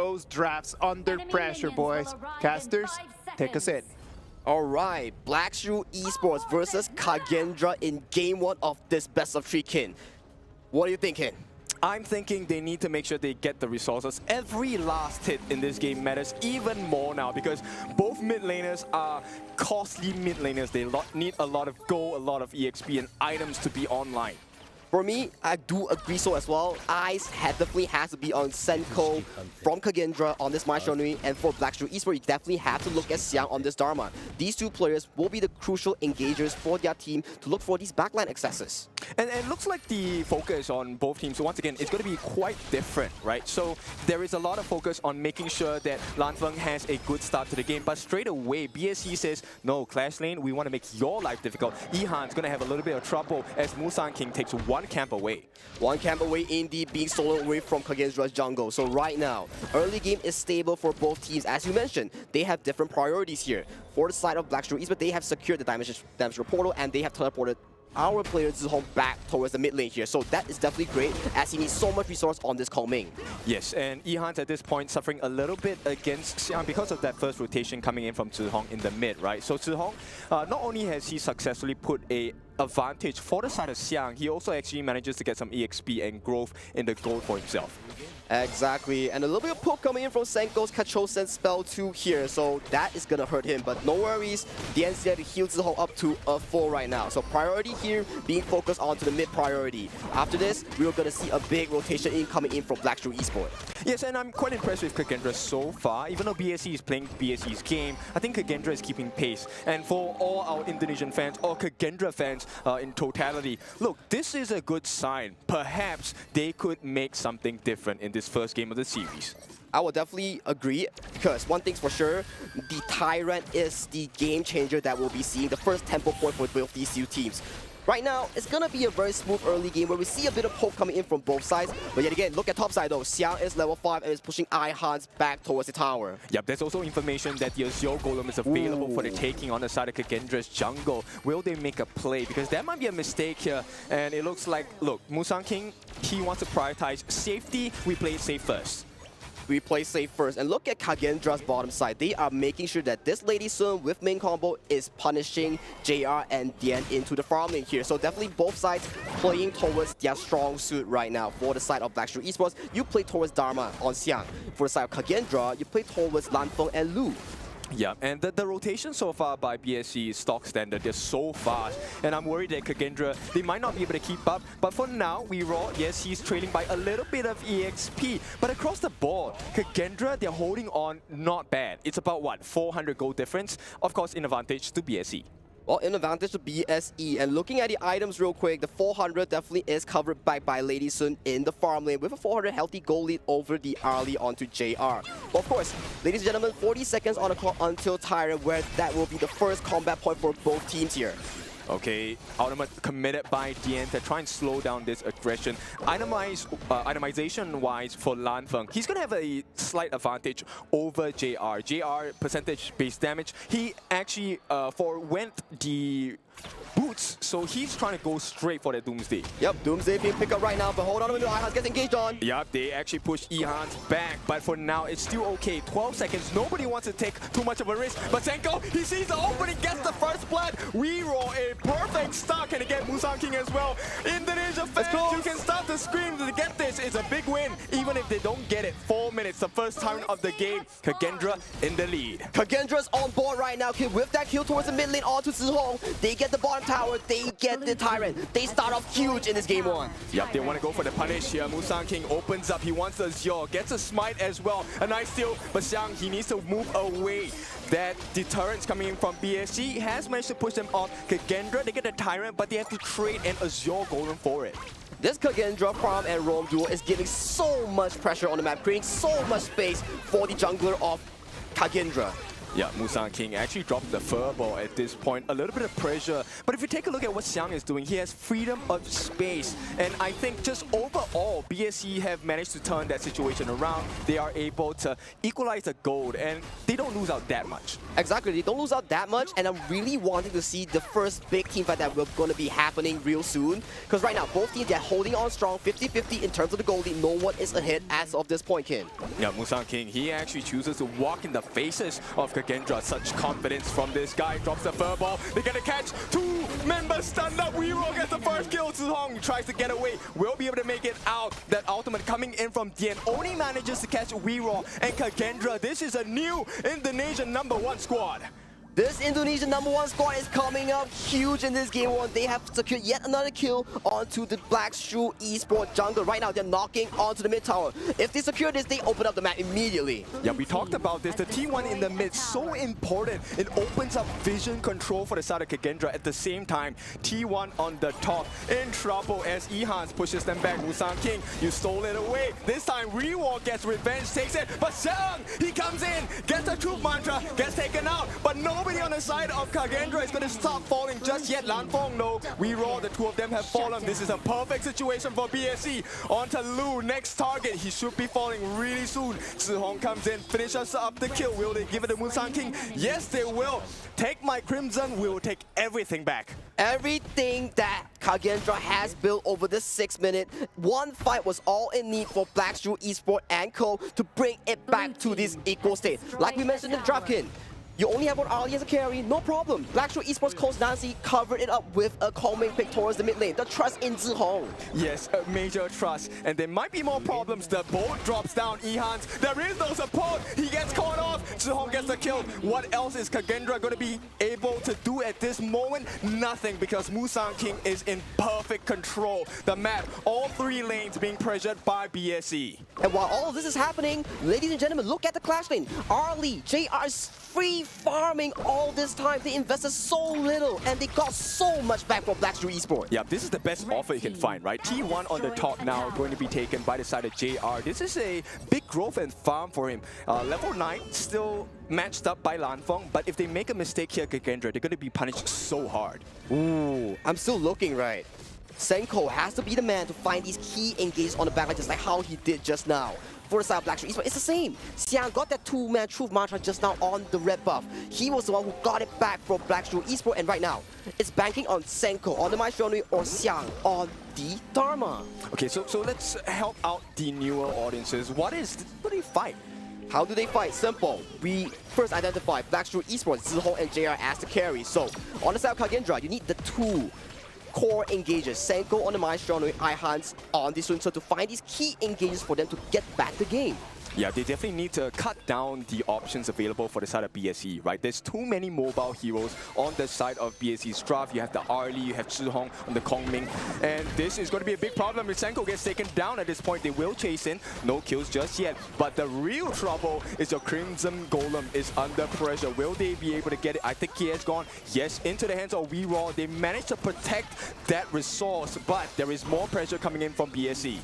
those drafts under pressure, boys. Casters, take us in. Alright, SHREW Esports versus KAGENDRA in Game 1 of this best of 3 kin. What are you thinking? I'm thinking they need to make sure they get the resources. Every last hit in this game matters even more now because both mid laners are costly mid laners. They need a lot of gold, a lot of EXP and items to be online. For me, I do agree so as well. Eyes definitely has to be on Senko from KAGENDRA on this match only, and for SHREW Esports, you definitely have to look at Xiang on this Dharma. These two players will be the crucial engagers for their team to look for these backline accesses. And it looks like the focus on both teams, so once again, it's going to be quite different, right? So there is a lot of focus on making sure that Lanfeng has a good start to the game, but straight away, BSC says, no, Clash Lane, we want to make your life difficult. Ihan's going to have a little bit of trouble as Musang King takes one camp away. One camp away indeed, being stolen away from KAGENDRA's jungle. So right now, early game is stable for both teams. As you mentioned, they have different priorities here. For the side of SHREW Esports, they have secured the damage portal and they have teleported our player Zihong back towards the mid lane here. So that is definitely great as he needs so much resource on this Kongming. Yes, and Ihan's at this point suffering a little bit against Xiang because of that first rotation coming in from Zihong in the mid, right? So Zihong, not only has he successfully put a advantage for the side of Xiang, he also actually manages to get some EXP and growth in the gold for himself. Exactly, and a little bit of poke coming in from Senko's Kachosen spell 2 here, so that is gonna hurt him, but no worries, the NCR to heal Zihong up to a 4 right now. So priority here being focused onto the mid priority. After this, we're gonna see a big rotation in coming in from SHREW Esports. Yes, and I'm quite impressed with KAGENDRA so far. Even though BSC is playing BSC's game, I think KAGENDRA is keeping pace. And for all our Indonesian fans, or KAGENDRA fans in totality, look, this is a good sign. Perhaps they could make something different in this first game of the series. I will definitely agree, because one thing's for sure, the Tyrant is the game changer that we'll be seeing, the first tempo point for both these two teams. Right now, it's going to be a very smooth early game where we see a bit of poke coming in from both sides. But yet again, look at top side though. Xiang is level 5 and is pushing Ihans back towards the tower. Yep, there's also information that the Azure Golem is available for the taking on the side of KAGENDRA's jungle. Will they make a play? Because that might be a mistake here. And it looks like, look, Musang King, he wants to prioritize safety. We play it safe first. We play safe first. And look at KAGENDRA's bottom side. They are making sure that this Lady Sun with main combo is punishing JR and Dian into the farm lane here. So definitely both sides playing towards their strong suit right now. For the side of SHREW Esports, you play towards Dharma on Xiang. For the side of KAGENDRA, you play towards Lanfeng and Lu. Yeah, and the rotation so far by BSC is stock standard. They're so fast. And I'm worried that KAGENDRA, they might not be able to keep up. But for now, we raw, yes, he's trailing by a little bit of EXP. But across the board, KAGENDRA, they're holding on not bad. It's about, what, 400 gold difference? Of course, in advantage to BSC. Well, in advantage to BSE, and looking at the items real quick, the 400 definitely is covered back by Lady Sun in the farm lane with a 400 healthy gold lead over the early onto JR. But of course, ladies and gentlemen, 40 seconds on the clock until Tyrant, where that will be the first combat point for both teams here. Okay, Ultimate committed by Dian to try and slow down this aggression. Itemization-wise for Lanfeng, he's going to have a slight advantage over JR. JR, percentage-based damage, he actually forwent the boots, so he's trying to go straight for the Doomsday. Yep, Doomsday being picked up right now, but hold on a minute, Ihans gets engaged on. Yep, they actually push Ihans back, but for now, it's still okay. 12 seconds, nobody wants to take too much of a risk, but Senko, he sees the opening, gets the first blood. We roll a perfect start, can he get Musang King as well? Indonesia fans, you can start to scream to get this. It's a big win, even if they don't get it. 4 minutes, the first time of the game. KAGENDRA in the lead. KAGENDRA's on board right now, with that kill towards the mid lane onto Zihong. They get the bottom tower, they get the Tyrant. They start off huge in this game 1. Yep, they want to go for the punish here. Musang King opens up, he wants the Azure, gets a smite as well. A nice steal, but Xiang, he needs to move away. That deterrence coming in from BSC has managed to push them off. KAGENDRA, they get the Tyrant, but they have to trade an Azure Golem for it. This KAGENDRA farm and roam duel is giving so much pressure on the map, creating so much space for the jungler of KAGENDRA. Yeah, Musang King actually dropped the furball at this point. A little bit of pressure. But if you take a look at what Xiang is doing, he has freedom of space. And I think just overall, BSC have managed to turn that situation around. They are able to equalize the gold, and they don't lose out that much. Exactly, they don't lose out that much, and I'm really wanting to see the first big team fight that will going to be happening real soon. Because right now, both teams, they're holding on strong, 50-50 in terms of the goldie. No one is ahead as of this point, Kin. Yeah, Musang King, he actually chooses to walk in the faces of KAGENDRA. Such confidence from this guy. Drops the furball. They get a catch. Two members stunned up. Weero gets the first kill. Zihong tries to get away. Will be able to make it out. That ultimate coming in from Dien only manages to catch Weero and KAGENDRA. This is a new Indonesian #1 squad. This Indonesian #1 squad is coming up huge in this game one. They have secured yet another kill onto the Black SHREW Esport jungle. Right now, they're knocking onto the mid tower. If they secure this, they open up the map immediately. Yeah, we talked about this. The T1 in the mid, so important. It opens up vision control for the side of KAGENDRA. At the same time, T1 on the top in trouble as Ehans pushes them back. Musang King, you stole it away. This time, Rewalk gets revenge, takes it. But Sekarang, he comes in, gets the truth mantra, gets taken out. But nobody on the side of KAGENDRA is going to stop falling just yet. Lanfeng, no. Weero, the two of them have fallen. This is a perfect situation for BSC. On to Lu, next target. He should be falling really soon. Zihong comes in, finishes up the kill. Will they give it to Musang King? Yes, they will. Take my Crimson, we will take everything back. Everything that KAGENDRA has built over this 6 minute, one fight was all it need for Black SHREW Esport and Co. to bring it back to this equal state. Like we mentioned in the draft, Kin. You only have one Ali as a carry, no problem. Black SHREW Esports coach Nancy covered it up with a calming pick towards the mid lane. The trust in Zihong. Yes, a major trust. And there might be more problems. The boat drops down Ehans. There is no support. He gets caught off. Zihong gets the kill. What else is KAGENDRA going to be able to do at this moment? Nothing, because Musang King is in perfect control. The map, all three lanes being pressured by BSC. And while all of this is happening, ladies and gentlemen, look at the clash lane. Arlie, JR is free farming all this time. They invested so little and they got so much back from Black SHREW Esport. Yeah, this is the best offer you can find, right? T1 on the top now going to be taken by the side of JR. This is a big growth and farm for him. Level 9 still matched up by Lanfeng, but if they make a mistake here, KAGENDRA, they're going to be punished so hard. Ooh, I'm still looking right. Senko has to be the man to find these key engages on the backline, just like how he did just now. For the side of Black SHREW Esport, it's the same. Xiang got that two-man truth mantra just now on the red buff. He was the one who got it back from Black SHREW Esport, and right now, it's banking on Senko, on the Maestro or Xiang on the Dharma. Okay, so let's help out the newer audiences. What do they fight? How do they fight? Simple. We first identify Black SHREW Esport, Zihong and JR as the carry. So, on the side of KAGENDRA, you need the two core engages. Senko on the Maestro and Ihans on the Sun Tzu to find these key engages for them to get back the game. Yeah, they definitely need to cut down the options available for the side of BSC, right? There's too many mobile heroes on the side of BSC's draft. You have the Arlie, you have Zihong on the Kongming, and this is going to be a big problem. If Senko gets taken down at this point, they will chase in. No kills just yet, but the real trouble is your Crimson Golem is under pressure. Will they be able to get it? I think he has gone, yes, into the hands of Weero. They managed to protect that resource, but there is more pressure coming in from BSC.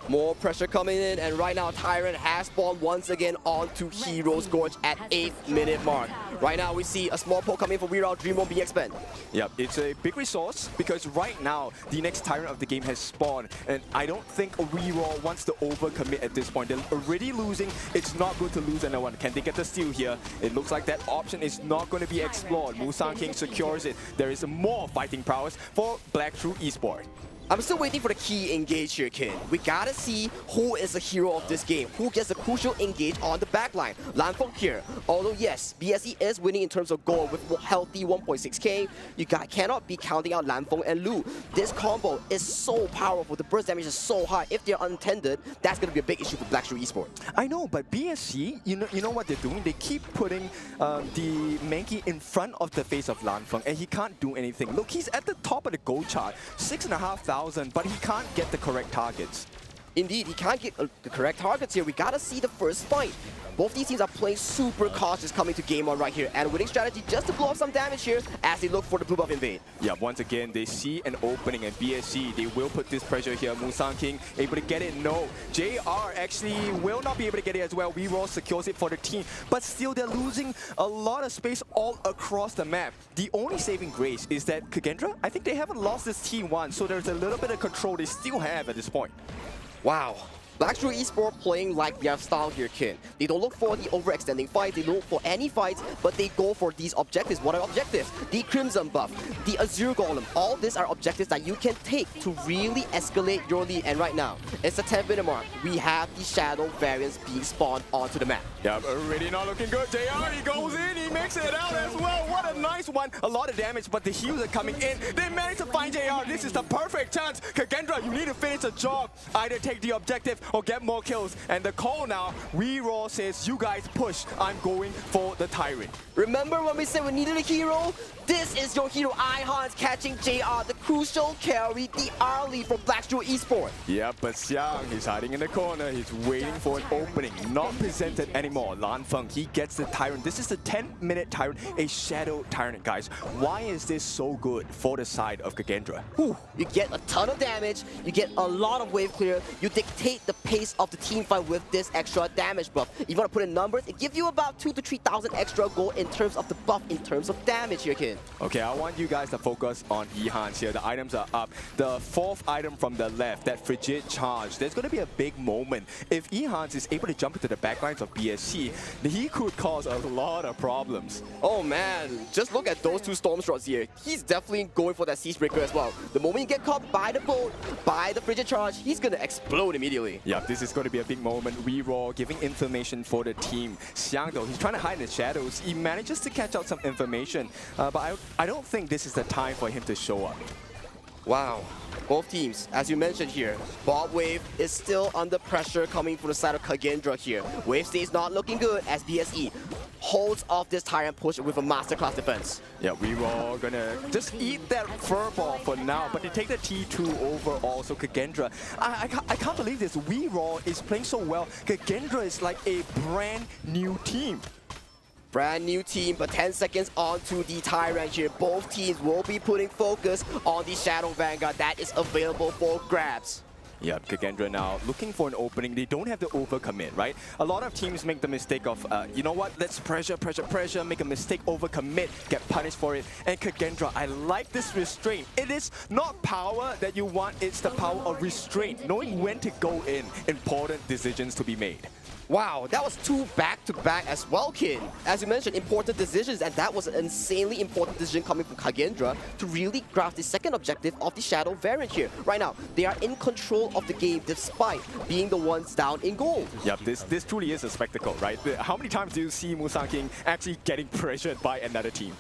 More pressure coming in, and right now Tyrant has spawned once again onto Hero's Gorge at 8th minute mark. Right now we see a small poke coming from Weero. Dream won't be expended. Yep, it's a big resource because right now the next Tyrant of the game has spawned, and I don't think Weero wants to overcommit at this point. They're already losing. It's not good to lose another one. Can they get the steal here? It looks like that option is not going to be explored. Musang King secures it. There is more fighting prowess for Black SHREW Esport. I'm still waiting for the key engage here, Kin. We gotta see who is the hero of this game, who gets the crucial engage on the backline. Lanfeng here. Although yes, BSC is winning in terms of gold with healthy 1.6k, you cannot be counting out Lanfeng and Lu. This combo is so powerful. The burst damage is so high. If they're untended, that's gonna be a big issue for Black SHREW Esport. I know, but BSC, you know what they're doing? They keep putting the Mankey in front of the face of Lanfeng, and he can't do anything. Look, he's at the top of the gold chart, 6,500. But he can't get the correct targets. Indeed, he can't get the correct targets here. We gotta see the first fight. Both these teams are playing super cautious coming to game 1 right here. And winning strategy just to blow up some damage here as they look for the blue buff invade. Yeah, once again, they see an opening and BSC, they will put this pressure here. Musang King able to get it? No. JR actually will not be able to get it as well. Reroll secures it for the team. But still, they're losing a lot of space all across the map. The only saving grace is that KAGENDRA, I think they haven't lost this team once, so there's a little bit of control they still have at this point. Wow. SHREW Esport playing like their style here, Kin. They don't look for the overextending fight, they don't look for any fights, but they go for these objectives. What are objectives? The Crimson buff, the Azure Golem, all these are objectives that you can take to really escalate your lead. And right now, it's the 10-minute mark. We have the Shadow variants being spawned onto the map. Yeah, already not looking good. JR, he goes in, he makes it out as well. What a nice one. A lot of damage, but the heals are coming in. They managed to find JR. This is the perfect chance. KAGENDRA, you need to finish the job. Either take the objective or get more kills. And the call now, Reroll says, you guys push. I'm going for the Tyrant. Remember when we said we needed a hero? This is your hero, Ihans catching JR, the crucial carry, the early from SHREW Esport. Yeah, but Xiang, he's hiding in the corner. He's waiting for an opening. Not presented anymore. Lan Feng, he gets the Tyrant. This is the 10-minute Tyrant, a Shadow Tyrant, guys. Why is this so good for the side of KAGENDRA? Whew, you get a ton of damage, you get a lot of wave clear, you dictate the pace of the team fight with this extra damage buff. If you want to put in numbers, it gives you about 2,000 to 3,000 extra gold in terms of the buff, in terms of damage here, kid. Okay, I want you guys to focus on Ihans here. The items are up. The 4th item from the left, that Frigid Charge, there's going to be a big moment. If Ihans is able to jump into the backlines of BSC, he could cause a lot of problems. Oh man, just look at those 2 Storm Shots here. He's definitely going for that Siege Breaker as well. The moment you get caught by the bolt, by the Frigid Charge, he's going to explode immediately. Yeah, this is going to be a big moment. Reroll giving information for the team. Xiang though, he's trying to hide in the shadows. He manages to catch out some information, but I don't think this is the time for him to show up. Wow. Both teams, as you mentioned here, Bob Wave is still under pressure coming from the side of KAGENDRA here. Wave stays not looking good as BSE holds off this Tyrant push with a masterclass defense. Yeah, Reroll gonna just eat that furball for now, but they take the T2 overall. So KAGENDRA, I can't believe this. Reroll is playing so well. KAGENDRA is like a brand new team. Brand new team, but 10 seconds onto the Tyrant here. Both teams will be putting focus on the Shadow Vanguard that is available for grabs. Yeah, KAGENDRA now looking for an opening. They don't have to overcommit, right? A lot of teams make the mistake of, you know what, let's pressure, make a mistake, overcommit, get punished for it. And KAGENDRA, I like this restraint. It is not power that you want, it's the power of restraint, knowing when to go in, important decisions to be made. Wow, that was 2 back-to-back as well, kid. As you mentioned, important decisions, and that was an insanely important decision coming from KAGENDRA to really grasp the second objective of the Shadow variant here. Right now, they are in control of the game despite being the ones down in gold. Yep, this truly is a spectacle, right? How many times do you see Musang King actually getting pressured by another team?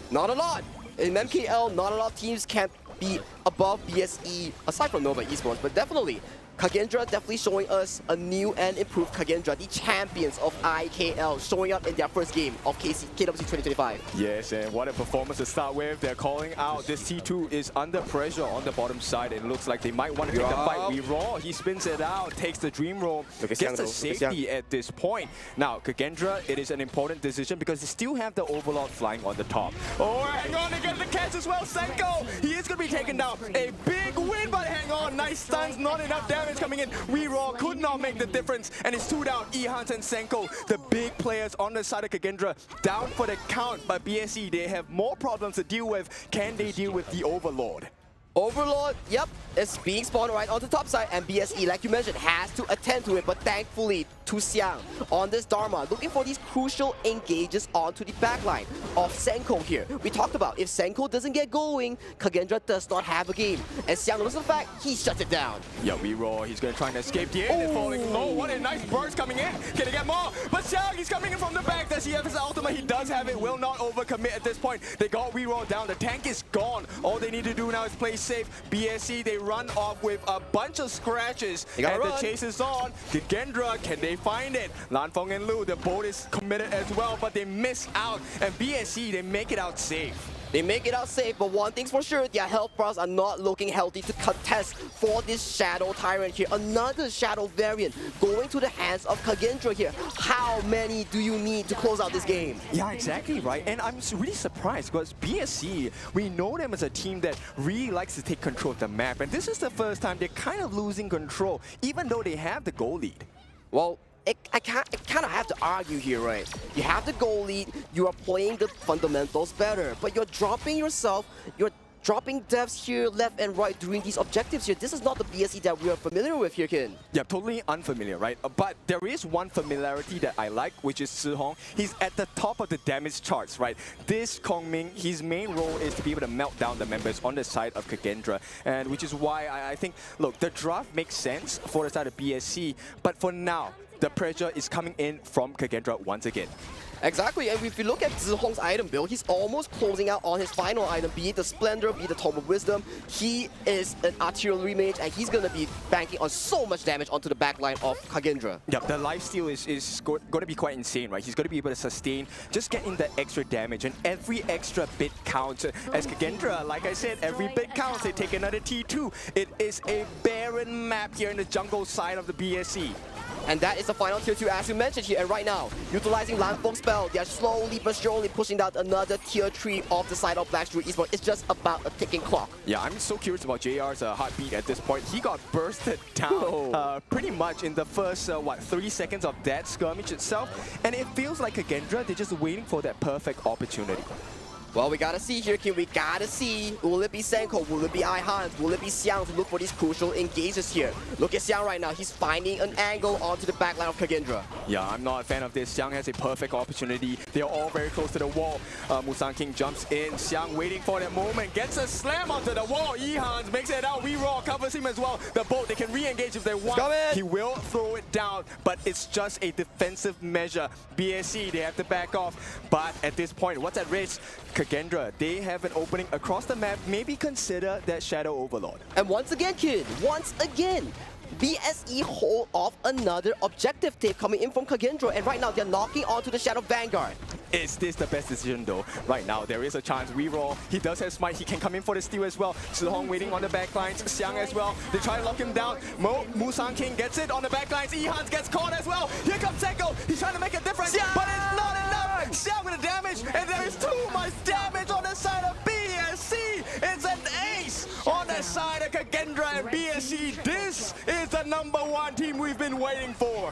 Not a lot. In MKL, not a lot of teams can be above BSE, aside from Nova Esports, but definitely KAGENDRA definitely showing us a new and improved KAGENDRA, the champions of IKL, showing up in their first game of KWC 2025. Yes, and what a performance to start with. They're calling out this T2 is under pressure on the bottom side. It looks like they might want to take the fight. Reroll, he spins it out, takes the dream roll, gets the safety at this point. Now, KAGENDRA, it is an important decision because they still have the Overlord flying on the top. Oh, hang on, they get the catch as well. Senko, he is going to be taken down. A big win, but hang on, nice stuns, not enough damage coming in. Reroll could not make the difference, and it's 2 down. Ihans and Senko, the big players on the side of KAGENDRA, down for the count. But BSE, they have more problems to deal with. Can they deal with the Overlord? Overlord, yep, is being spawned right on the top side, and BSE, like you mentioned, has to attend to it, but thankfully, to Xiang on this Dharma, looking for these crucial engages onto the backline of Senko here. We talked about if Senko doesn't get going, KAGENDRA does not have a game, and Xiang knows the fact, he shuts it down. Yeah, Reroll, he's gonna try and escape the end. It's falling low. What a nice burst coming in. Can he get more? But Xiang, he's coming in from the back. Does he have his ultimate? He does have it. Will not overcommit at this point. They got Reroll down. The tank is gone. All they need to do now is play safe. BSC, they run off with a bunch of scratches, and the chase is on. KAGENDRA, can they find it? Lan Feng and Lu, the boat is committed as well, but they miss out. And BSC, they make it out safe. They make it out safe, but one thing's for sure, their health bars are not looking healthy to contest for this Shadow Tyrant here. Another Shadow variant going to the hands of KAGENDRA here. How many do you need to close out this game? Yeah, exactly, right? And I'm really surprised because BSC, we know them as a team that really likes to take control of the map. And this is the first time they're kind of losing control, even though they have the goal lead. Well, I kind of have to argue here, right? You have the goal lead, you are playing the fundamentals better, but you're dropping yourself, you're dropping deaths here left and right during these objectives here. This is not the BSC that we are familiar with here, Kin. Yeah, totally unfamiliar, right? But there is one familiarity that I like, which is Zhihong. He's at the top of the damage charts, right? This Kongming, his main role is to be able to melt down the members on the side of KAGENDRA, and which is why I think, look, the draft makes sense for the side of BSC, but for now, the pressure is coming in from KAGENDRA once again. Exactly, and if you look at Zhihong's item build, he's almost closing out on his final item, be it the Splendor, be it the Tome of Wisdom. He is an artillery mage, and he's going to be banking on so much damage onto the backline of KAGENDRA. Yep, the lifesteal is going to be quite insane, right? He's going to be able to sustain, just get in the extra damage, and every extra bit counts. As KAGENDRA, like I said, every bit counts. They take another T2. It is a barren map here in the jungle side of the BSC. And that is the final tier 2 as you mentioned here. And right now, utilizing Landfall spell, they are slowly but surely pushing down another tier 3 off the side of SHREW Esports. It's just about a ticking clock. Yeah, I'm so curious about JR's heartbeat at this point. He got bursted down pretty much in the first, 3 seconds of that skirmish itself. And it feels like KAGENDRA, they're just waiting for that perfect opportunity. Well, we gotta see here, King. We gotta see. Will it be Senko? Will it be Ihans? Will it be Xiang to look for these crucial engages here? Look at Xiang right now. He's finding an angle onto the backline of KAGENDRA. Yeah, I'm not a fan of this. Xiang has a perfect opportunity. They're all very close to the wall. Musang King jumps in. Xiang waiting for that moment. Gets a slam onto the wall. Ihans makes it out. Reroll covers him as well. The boat, they can re-engage if they want. He will throw it down, but it's just a defensive measure. BSC, they have to back off. But at this point, what's at risk? KAGENDRA, they have an opening across the map. Maybe consider that Shadow Overlord. And once again, Kid, once again, BSE hold off another objective tape coming in from KAGENDRA, and right now they're knocking onto the Shadow Vanguard. Is this the best decision though? Right now, there is a chance. Reroll. He does have smite. He can come in for the steal as well. Zhihong waiting on the backlines. Xiang as well. They try to lock him down. Musang King gets it on the backlines. Ihans gets caught as well. Here comes Senko. He's trying to make a difference, but it's not enough. Xiang with the damage, and there is too much damage on the side of BSC. It's an ace on the side of KAGENDRA and BSC. This is the #1 team we've been waiting for.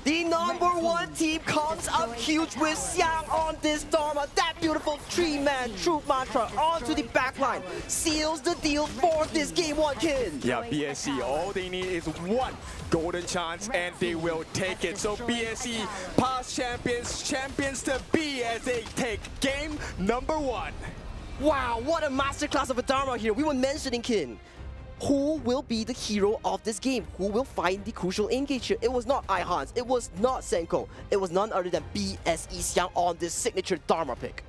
The #1 team comes up huge with Xiang on this Dharma. That beautiful 3-man truth mantra onto the backline seals the deal for this Game 1, Kid. Yeah, BSC, all they need is one golden chance and they will take it. So BSC, past champions, champions to be as they take game #1. Wow, what a masterclass of a Dharma here. We were mentioning, Kin. Who will be the hero of this game? Who will find the crucial engage here? It was not Ihans, it was not Senko. It was none other than BSE Xiang on this signature Dharma pick.